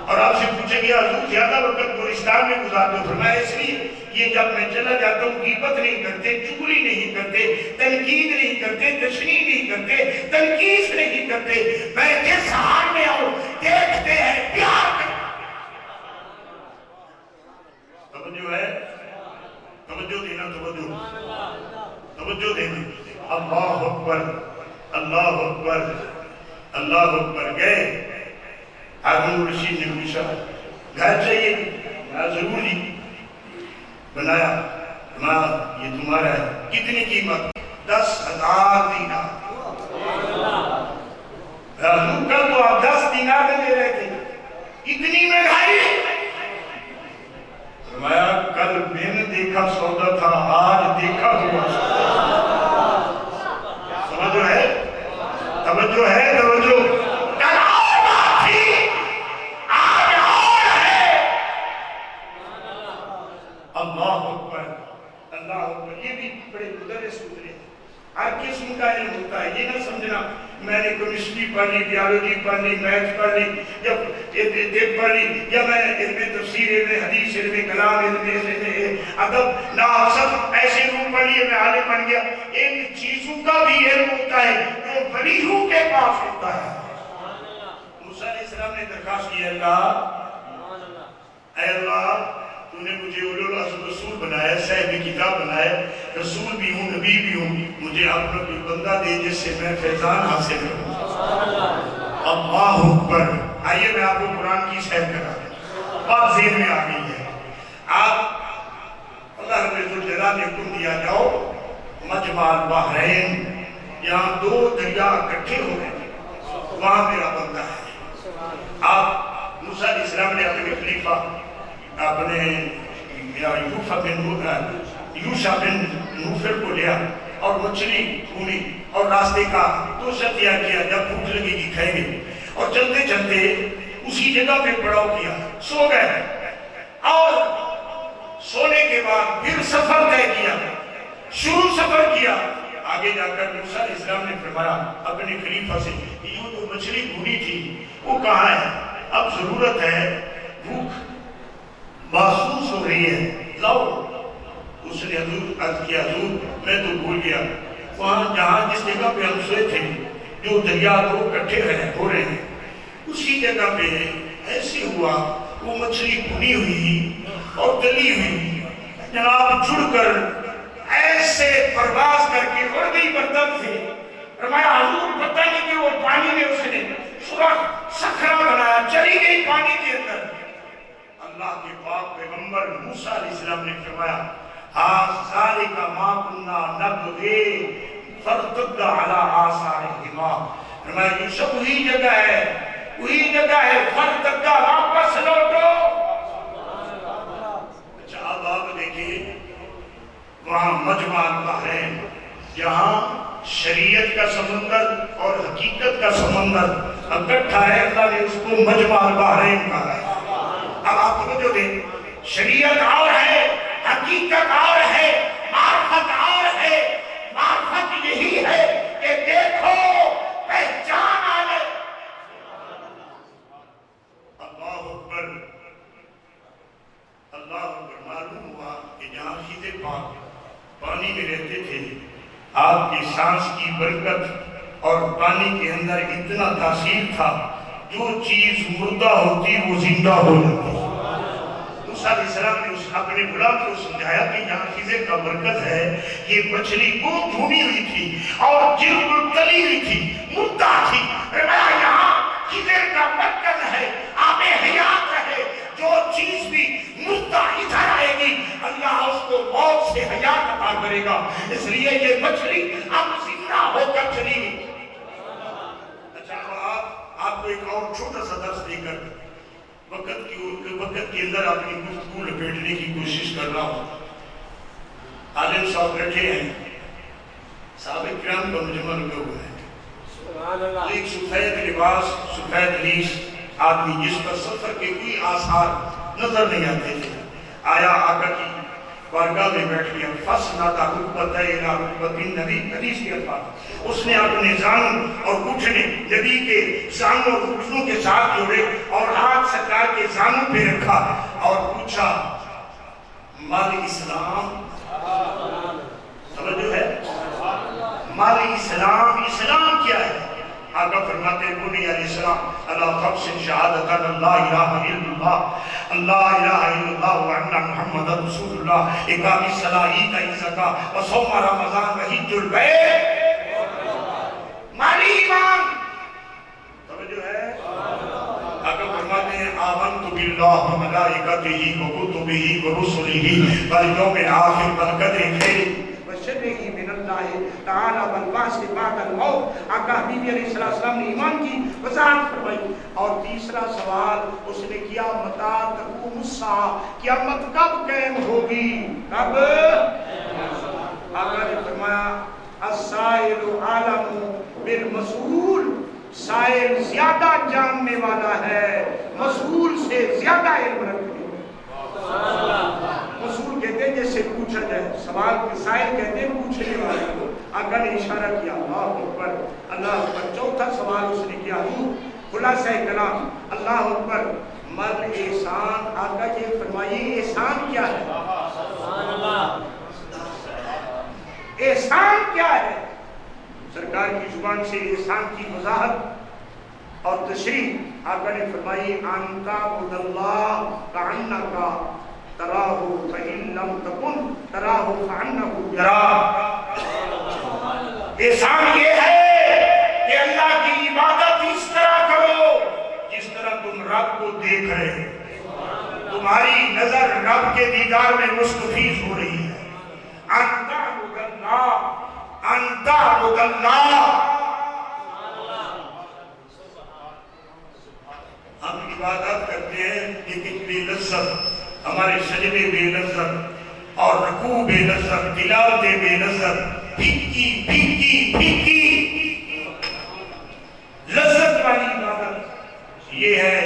اور آپ سے پوچھیں گے حضور زیادہ وقت پورستان میں گزار دو؟ فرمایا اس لیے یہ جب میں چلا جاتا ہوں غیبت نہیں کرتے، چغلی نہیں کرتے، تنقید نہیں کرتے، تشریح نہیں کرتے، تنقید نہیں کرتے، میں جس حال میں آؤں دیکھتے ہیں، پیار کرتے۔ توجہ ہے، توجہ دینا، توجہ دینا۔ اللہ اکبر، اللہ اکبر، اللہ اکبر۔ گئے، ہارون رشید نے پوچھا گھر چاہیے؟ ضرور جی۔ بنایا، ماں یہ تمہارا ہے، کتنی قیمت؟ 10,000 دینار۔ حضور کا تو تو آپ 10 دینار میں دے رہے تھے، اتنی مہنگائی۔ فرمایا کل میں نے دیکھا سودا تھا، آج دیکھا ہوا توجہ ہے، توجہ ہے، توجہ۔ کل اور بات تھی، آج اور ہے۔ اللہ اکبر، اللہ اکبر۔ یہ بھی بڑے مدرس ہوتے ہیں، ہر قسم کا علم ہوتا ہے۔ یہ نہ سمجھنا میں نے کیمسٹری پڑھ لی، بیالوجی پڑھ لی، میتھ پڑھ لی، یا طب پڑھ لی، یا میں علم تفسیر، علم حدیث، علم کلام، علم ادب، نحو، صرف ایسے علوم پڑھ لیے میں عالم بن گیا۔ ان چیزوں کا بھی علم ہوتا ہے جو ولیوں کے پاس ہوتا ہے۔ موسیٰ علیہ السلام نے درخواست کی، اللہ اے اللہ تو نے مجھے اولوالعزم رسول بنایا، صاحب کتاب بنایا، رسول بھی ہوں، نبی بھی ہوں، مجھے اپنا کوئی بندہ دے جس سے میں فیضان حاصل کروں۔ اللہ اکبر۔ آئیے میں آپ کو قرآن کی سیر کرا دوں، بات ذہن میں آ گئی ہے۔ آپ اللہ رب الجلال نے حکم دیا جاؤ مجمع البحرین، یہاں 2 دریا اکٹھے ہو گئے، وہاں میرا بندہ ہے۔ آپ موسیٰ علیہ السلام نے اپنے خلیفہ اپنے یوشع بن نوفل کو لیا اور مچھلی بھونی اور راستے کا توسہ تیار کیا، جب بھوک لگے گی کھائیں گے، اور چلتے چلتے اسی جگہ پہ پڑاؤ کیا، سو گئے، اور سونے کے بعد پھر سفر طے کیا، شروع سفر کیا۔ آگے جا کر موسیٰ علیہ السلام نے فرمایا اپنے خلیفہ سے، یہ جو مچھلی بھونی تھی وہ کہاں ہے؟ اب ضرورت ہے، بھوک محسوس ہو رہی ہے، لاؤ۔ اس نے حضور عرض کیا، حضور میں تو بھول گیا، وہاں جہاں جس جگہ پہ ہم سوئے تھے، جو دریا 2 اکٹھے ہو رہے ہیں، اسی جگہ پہ ایسے ہوا وہ مچھلی بھنی ہوئی اور تلی ہوئی جناب جڑ کر ایسے پرواز کر کے اڑ گئی برتن سے۔ فرمایا حضور پتہ نہیں کہ وہ پانی میں اس نے سرخ صخرہ بنایا، چلی گئی پانی کے اندر۔ اللہ کے پاک پیغمبر موسیٰ علیہ السلام نے فرمایا ذالک ما کنا نبغی فارتد علی آثارہما۔ فرمایا یوسف وہی جگہ ہے، وہی جگہ ہے، فارتد، واپس لوٹو۔ اچھا اب آپ دیکھیں وہاں مجمع البحرین، جہاں شریعت کا سمندر اور حقیقت کا سمندر اکٹھا ہے، اللہ نے اس کو مجمع البحرین کہا ہے۔ اب آپ توجہ دیں، شریعت اور ہے، حقیقت اور ہے، معرفت اور ہے۔ معرفت یہی ہے کہ دیکھو پہچان آئے۔ اللہ اکبر، اللہ اکبر۔ معلوم ہوا کہ جہاں خضر پاک پانی میں رہتے تھے، آپ کی سانس کی برکت اور پانی کے اندر اتنا تاثیر تھا، جو چیز مردہ ہوتی وہ زندہ ہو جاتی۔ موسیٰ علیہ السلام نے اپنے غلام کو سمجھایا کہ یہاں خضر کا مرکز ہے، یہ مچھلی کو بھونی ہوئی تھی اور بالکل تلی ہوئی تھی، مردہ تھی۔ یہاں خضر کا مرکز ہے، آب حیات ہے، جو چیز بھی مردہ ادھر آئے گی اللہ اس کو موت سے حیات عطا کرے گا، اس لیے یہ مچھلی اب زندہ ہو کر چلی گئی۔ اچھا آپ کو ایک اور چھوٹا سا درس دے کر وقت کے اندر اپنی گفتگو لپیٹنے کی کوشش کر رہا ہوں۔ عالم صاحب بیٹھے ہیں، صحابہ کرام کا مجمع لگا ہوا ہے، ایک سفید لباس، سفید ریش آدمی جس پر سفر کے کوئی آثار نظر نہیں آتے تھے، آیا آقا کی بارگاہ میں بیٹھ گیا۔ فَاسْنَدَ رُكْبَتَيْهِ إِلَىٰ رُكْبَتِ النَّبِيِّ، حدیث کے الفاظ، اس نے اپنے زانوں اور گھٹنے نبی کے زانوں اور گھٹنوں کے ساتھ جوڑے اور ہاتھ سرکار کے زانوں پہ رکھا اور پوچھا مال اسلام، توجہ ہے، مال اسلام، اسلام کیا ہے؟ آقا فرماتے ہیں بنی علیہ السلام اللہ خمس شہادت اللہ الہ الا اللہ، اللہ الہ الا اللہ وان محمد رسول اللہ، اقام الصلاۃ، ایتاء الزکاۃ، وصوم رمضان، وحج البیت۔ مالی ایمان، توجہ ہے۔ آقا فرماتے ہیں آمنت باللہ وملائکتہ وکتبہ ورسلہ والیوم الآخر والقدر خیر وشرہ من اللہ
تعالی والبعث بعد الموت، آقا حبیب علیہ السلام نے ایمان کی وضاحت فرمائی۔ اور تیسرا سوال اس نے کیا متى تقوم الساعہ، قیامت کب قائم ہوگی؟ کب؟ آقا نے فرمایا السائل عالم بالمسئول، سائل زیادہ جاننے والا ہے مسئول سے زیادہ علم رکھنے والا۔ مسئول کہتے ہیں جیسے پوچھا جائے، سوال کے سائل کہتے ہیں پوچھنے والے کو۔ آقا نے اشارہ کیا اللہ اکبر اللہ اکبر۔ چوتھا سوال اس نے کیا خلاصہ کلام اللہ اکبر مل احسان۔ آقا یہ فرمائیے احسان کیا ہے؟ احسان کیا ہے؟ سرکار کی زبان سے احسان کی وضاحت اور تشریح آقا نے فرمائی ان تعبد اللہ کأنک تراہ فإن لم تکن تراہ فإنہ یراک۔ احسان یہ ہے کہ اللہ کی عبادت اس طرح کرو جس طرح تم رب کو دیکھ رہے ہو، تمہاری نظر رب کے دیدار میں مستفیض ہو رہی ہے۔ ان تعبد اللہ ان تعبد اللہ۔ ہم عبادت کرتے ہیں لیکن بے لذت، ہمارے سجدے بے لذت اور رکوع بے لذت، تلاوتیں بے لذت، پھیکی پھیکی پھیکی لذت والی عبادت یہ ہے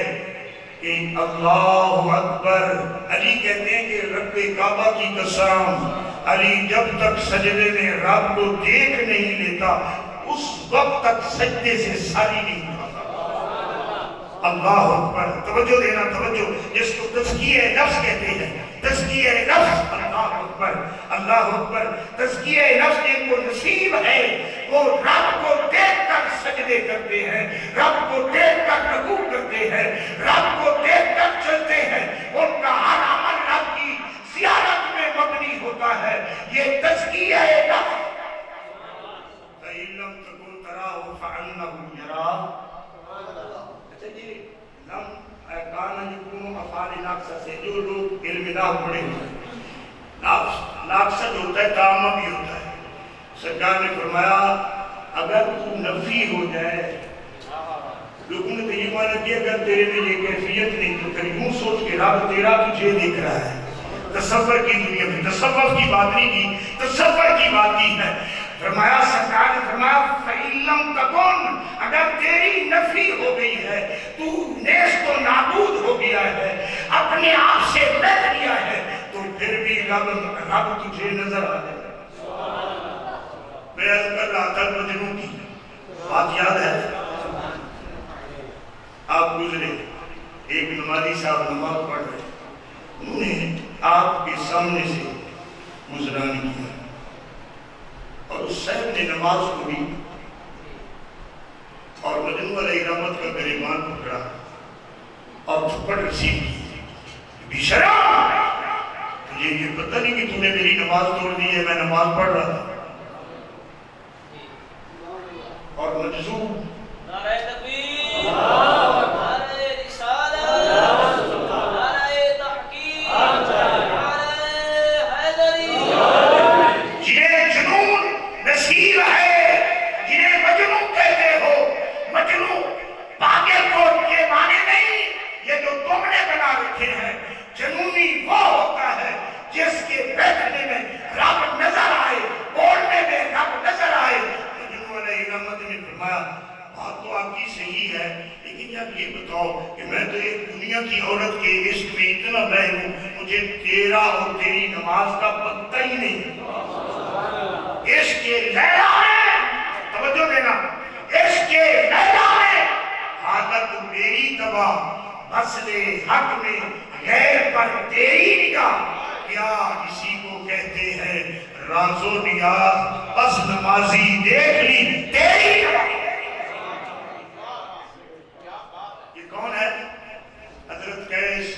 کہ اللہ اکبر۔ علی کہتے ہیں کہ رب کعبہ کی قسم، علی جب تک سجدے میں رب کو دیکھ نہیں لیتا اس وقت تک سجدے سے ساری نہیں اٹھاتا۔ اللہ اکبر، توجہ دینا توجہ، جس کو تزکیہ نفس کہتے ہیں، تزکیہ نفس۔ اللہ اکبر اللہ اکبر۔ تزکیہ نفس جن کو نصیب ہے وہ رب کو دیکھ کر سجدے کرتے ہیں، رب کو دیکھ کر رکوع کرتے ہیں، رب کو دیکھ کر چلتے ہیں، ان کا ہر عمل رب کی زیارت میں مبنی ہوتا ہے۔ یہ تزکیہ نفس۔ فَإِن لَمْ تَكُنْ تَرَاهُ فَإِنَّهُ يَرَاكَ۔ اچھا جی، لم کانا یکون افعال ناقصہ سے جو لوگ علم نحو پڑھے ہوئے ناقصہ جو ہوتا ہے تامہ بھی ہوتا ہے۔ سرکار نے فرمایا اگر تو نفی ہو جائے، لوگوں نے تو یہ مانا کہ اگر تیرے میں یہ کیفیت نہیں تو پھر یوں سوچ کے رب تیرا تجھے دیکھ رہا ہے۔ تصور کی دنیا میں تصور کی بات نہیں کی، تصور کی بات کی ہے۔ فرمایا سرکار نے فرمایا فَإِن لَمْ تَكُنْ، اگر تیری نفی ہو گئی ہے، تو نیست و نابود ہو گیا ہے، اپنے آپ سے مٹ گیا ہے، تو پھر بھی رب تجھے نظر آ جائے۔ میں عرض کر رہا تھا مجنون کی بات یاد ہے؟ آپ گزرے، ایک نمازی صاحب نماز پڑھ رہے، انہوں نے آپ کے سامنے سے گزرانی کیا اور اس صاحب نے نماز پڑھی اور مجنون علیہ رحمت کا گریبان پکڑا اور تھپڑ رسیب کی۔ بے شرم، تجھے یہ پتہ نہیں کہ تم نے میری نماز توڑ دی ہے، میں نماز پڑھ رہا تھا۔ اور مجذوب
نعرہ تکبیر، نعرہ رسالت، نعرہ تحقیق، نعرہ حیدری۔
جنہیں جنون نصیب ہے، جنہیں مجنون کہتے ہو، مجنون پاگل کو کے معنی نہیں یہ جو تم نے بنا رکھے ہیں۔ جنونی وہ ہوتا ہے جس کے بیٹھنے میں رب نظر آئے، بولنے میں رب نظر آئے۔ مجنون علیہ رحمت نے فرمایا بات تو آپ کی صحیح ہے، لیکن اب یہ بتاؤ کہ میں تو ایک دنیا کی عورت کے عشق میں اتنا بہہ ہوں، مجھے تیرا اور تیری نماز کا پتہ ہی نہیں۔ عشق کے لیلا میں، توجہ دینا، عشق کے لیلا میں حالت میری تباہ، مسئلے حق میں غیر پر تیری نگاہ، کیا اسی کو کہتے ہیں راز و نیاز، بس نمازی دیکھ لی تیری نگاہ۔ یہ کون ہے؟ حضرت قیس،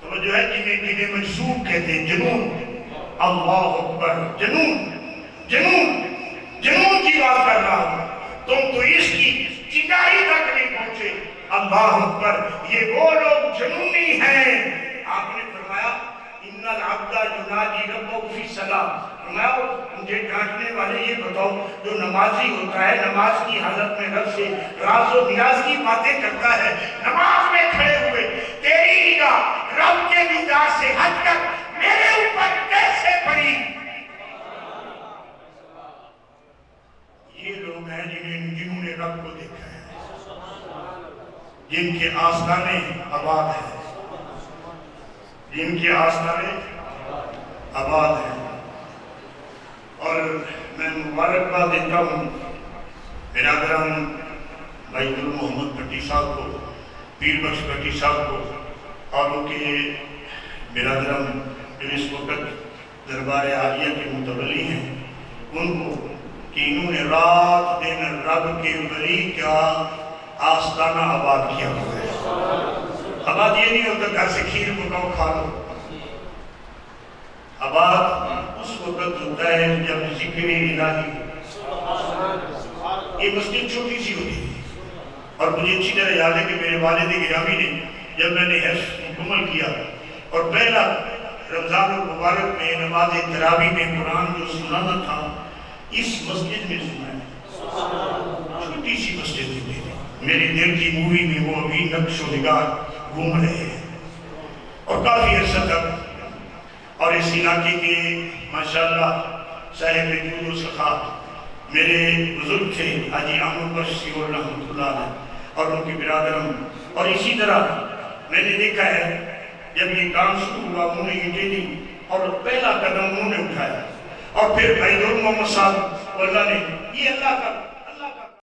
توجہ ہے، جنہیں مجذوب کہتے ہیں، جنون۔ اللہ اکبر، جنون جنون جنون کی بات کر رہا ہوں، تم تو اس کی چنگاری تک نہیں پہنچے۔ اللہ اکبر، یہ وہ لوگ جنونی ہیں۔ آپ نے فرمایا ان العبد ینادی ربہ فی الصلاۃ، فرمایا مجھے ڈانٹنے والے یہ بتاؤ جو نمازی ہوتا ہے نماز کی حالت میں رب سے راز و نیاز کی باتیں کرتا ہے، نماز میں کھڑے ہوئے تیری نگاہ رب کے نگاہ سے ہٹ کر میرے اوپر کیسے پڑی؟ یہ لوگ ہیں جنہوں نے رب کو دیکھا ہے، جن کے آستانے آباد ہیں، جن کے آستانے آباد ہیں۔ اور میں مبارکباد دیتا ہوں برادران بھائی گل محمد بھٹی صاحب کو، پیر بخش بھٹی صاحب کو، اور ان کے برادران جو اس وقت دربار عالیہ کے متولی ہیں ان کو، کہ انہوں نے رات دن رب کے ولی کا آستانہ آباد کیا ہوا ہے۔ آباد یہ نہیں ہوتا گھر سے کھیر پکاؤ کھا لو، آباد اس وقت ہوتا ہے جب ذکر الہی، یہ مسجد چھوٹی سی ہوتی ہے، اور مجھے اچھی طرح یاد ہے کہ میرے والد گرامی نے جب میں نے حفظ مکمل کیا اور پہلا رمضان المبارک میں نماز تراویح میں قرآن جو سنانا تھا اس مسجد میں سنا ہے، چھوٹی سی مسجد میں، میرے دل کی مووی میں وہ ابھی نقش و نگار گھوم رہے ہیں، اور کافی عرصہ تک، اور اس علاقے کے ماشاءاللہ صاحب جود و سخا میرے بزرگ تھے حاجی احمد بخش سیور رحمۃ اللہ علیہ اور ان کے برادران، اور اسی طرح میں نے دیکھا ہے جب یہ کام شروع ہوا انہوں نے اینٹیں دی اور پہلا قدم انہوں نے اٹھایا، اور پھر بھائی محمد صاحب اللہ نے، یہ اللہ کا